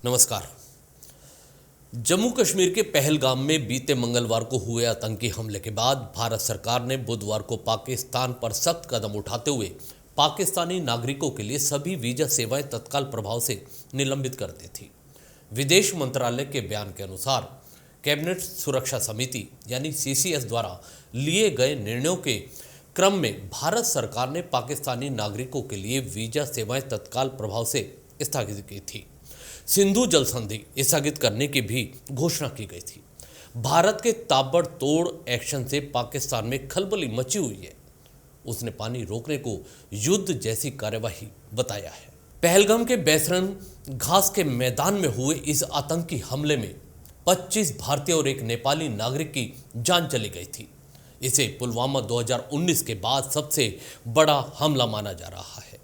नमस्कार। जम्मू कश्मीर के पहलगाम में बीते मंगलवार को हुए आतंकी हमले के बाद भारत सरकार ने बुधवार को पाकिस्तान पर सख्त कदम उठाते हुए पाकिस्तानी नागरिकों के लिए सभी वीजा सेवाएं तत्काल प्रभाव से निलंबित कर दी थी। विदेश मंत्रालय के बयान के अनुसार कैबिनेट सुरक्षा समिति यानी CCS द्वारा लिए गए निर्णयों के क्रम में भारत सरकार ने पाकिस्तानी नागरिकों के लिए वीजा सेवाएं तत्काल प्रभाव से स्थगित की थी। सिंधु जल संधि स्थगित करने की भी घोषणा की गई थी। भारत के ताबड़तोड़ एक्शन से पाकिस्तान में खलबली मची हुई है। उसने पानी रोकने को युद्ध जैसी कार्यवाही बताया है। पहलगाम के बैसरन घास के मैदान में हुए इस आतंकी हमले में 25 भारतीय और एक नेपाली नागरिक की जान चली गई थी। इसे पुलवामा 2019 के बाद सबसे बड़ा हमला माना जा रहा है।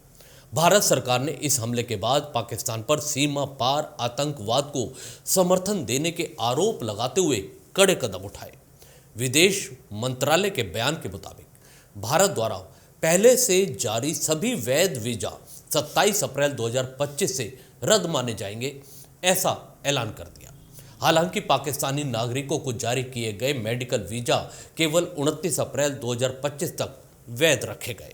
भारत सरकार ने इस हमले के बाद पाकिस्तान पर सीमा पार आतंकवाद को समर्थन देने के आरोप लगाते हुए कड़े कदम उठाए। विदेश मंत्रालय के बयान के मुताबिक भारत द्वारा पहले से जारी सभी वैध वीजा 27 अप्रैल 2025 से रद्द माने जाएंगे, ऐसा ऐलान कर दिया। हालांकि पाकिस्तानी नागरिकों को जारी किए गए मेडिकल वीजा केवल 29 अप्रैल 2025 तक वैध रखे गए।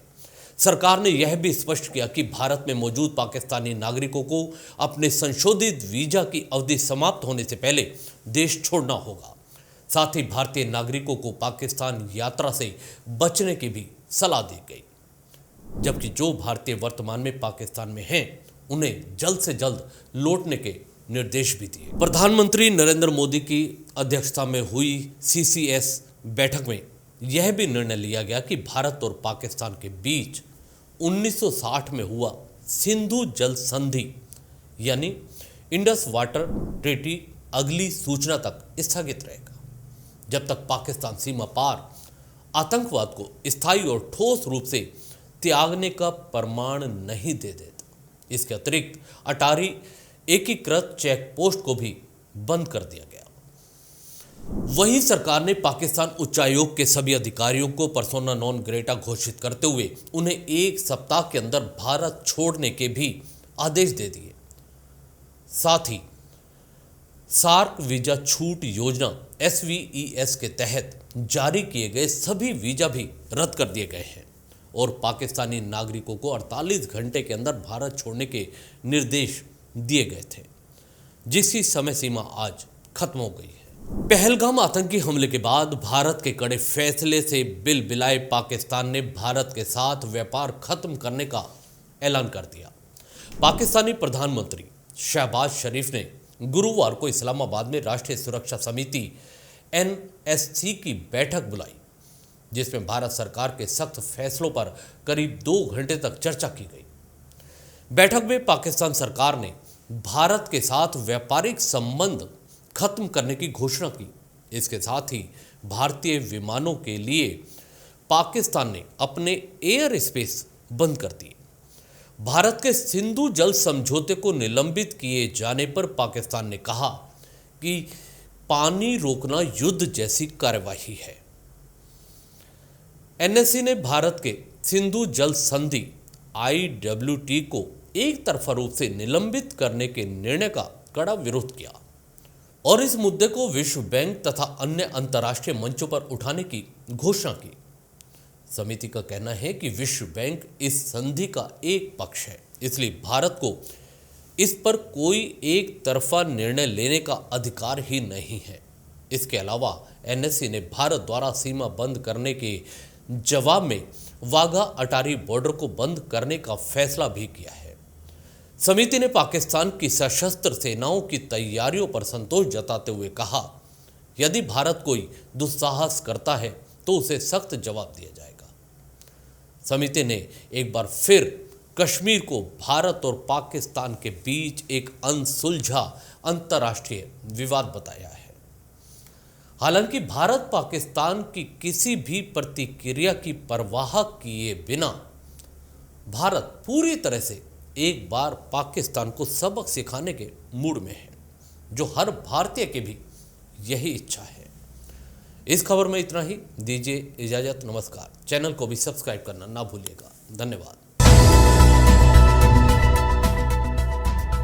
सरकार ने यह भी स्पष्ट किया कि भारत में मौजूद पाकिस्तानी नागरिकों को अपने संशोधित वीजा की अवधि समाप्त होने से पहले देश छोड़ना होगा। साथ ही भारतीय नागरिकों को पाकिस्तान यात्रा से बचने की भी सलाह दी गई, जबकि जो भारतीय वर्तमान में पाकिस्तान में हैं उन्हें जल्द से जल्द लौटने के निर्देश भी दिए। प्रधानमंत्री नरेंद्र मोदी की अध्यक्षता में हुई CCS बैठक में यह भी निर्णय लिया गया कि भारत और पाकिस्तान के बीच 1960 में हुआ सिंधु जल संधि यानी इंडस वाटर ट्रीटी अगली सूचना तक स्थगित रहेगा, जब तक पाकिस्तान सीमा पार आतंकवाद को स्थायी और ठोस रूप से त्यागने का प्रमाण नहीं दे देता। इसके अतिरिक्त अटारी एकीकृत चेक पोस्ट को भी बंद कर दिया गया। वहीं सरकार ने पाकिस्तान उच्चायोग के सभी अधिकारियों को पर्सोना नॉन ग्रेटा घोषित करते हुए उन्हें 1 सप्ताह के अंदर भारत छोड़ने के भी आदेश दे दिए। साथ ही सार्क वीजा छूट योजना SVES के तहत जारी किए गए सभी वीजा भी रद्द कर दिए गए हैं और पाकिस्तानी नागरिकों को 48 घंटे के अंदर भारत छोड़ने के निर्देश दिए गए थे, जिसकी समय सीमा आज खत्म हो गई है। पहलगाम आतंकी हमले के बाद भारत के कड़े फैसले से बिलबिलाए पाकिस्तान ने भारत के साथ व्यापार खत्म करने का ऐलान कर दिया। पाकिस्तानी प्रधानमंत्री शहबाज शरीफ ने गुरुवार को इस्लामाबाद में राष्ट्रीय सुरक्षा समिति NSC की बैठक बुलाई, जिसमें भारत सरकार के सख्त फैसलों पर करीब 2 घंटे तक चर्चा की गई। बैठक में पाकिस्तान सरकार ने भारत के साथ व्यापारिक संबंध खत्म करने की घोषणा की। इसके साथ ही भारतीय विमानों के लिए पाकिस्तान ने अपने एयर स्पेस बंद कर दिए। भारत के सिंधु जल समझौते को निलंबित किए जाने पर पाकिस्तान ने कहा कि पानी रोकना युद्ध जैसी कार्यवाही है। NSC ने भारत के सिंधु जल संधि IWT को एक तरफा रूप से निलंबित करने के निर्णय का कड़ा विरोध किया और इस मुद्दे को विश्व बैंक तथा अन्य अंतर्राष्ट्रीय मंचों पर उठाने की घोषणा की। समिति का कहना है कि विश्व बैंक इस संधि का एक पक्ष है, इसलिए भारत को इस पर कोई एक तरफा निर्णय लेने का अधिकार ही नहीं है। इसके अलावा NSC ने भारत द्वारा सीमा बंद करने के जवाब में वाघा अटारी बॉर्डर को बंद करने का फैसला भी किया है। समिति ने पाकिस्तान की सशस्त्र सेनाओं की तैयारियों पर संतोष जताते हुए कहा, यदि भारत कोई दुस्साहस करता है तो उसे सख्त जवाब दिया जाएगा। समिति ने एक बार फिर कश्मीर को भारत और पाकिस्तान के बीच एक अनसुलझा अंतर्राष्ट्रीय विवाद बताया है। हालांकि भारत पाकिस्तान की किसी भी प्रतिक्रिया की परवाह किए बिना भारत पूरी तरह से एक बार पाकिस्तान को सबक सिखाने के मूड में है, जो हर भारतीय की भी यही इच्छा है। इस खबर में इतना ही। दीजिए इजाजत। नमस्कार। चैनल को भी सब्सक्राइब करना ना भूलिएगा। धन्यवाद।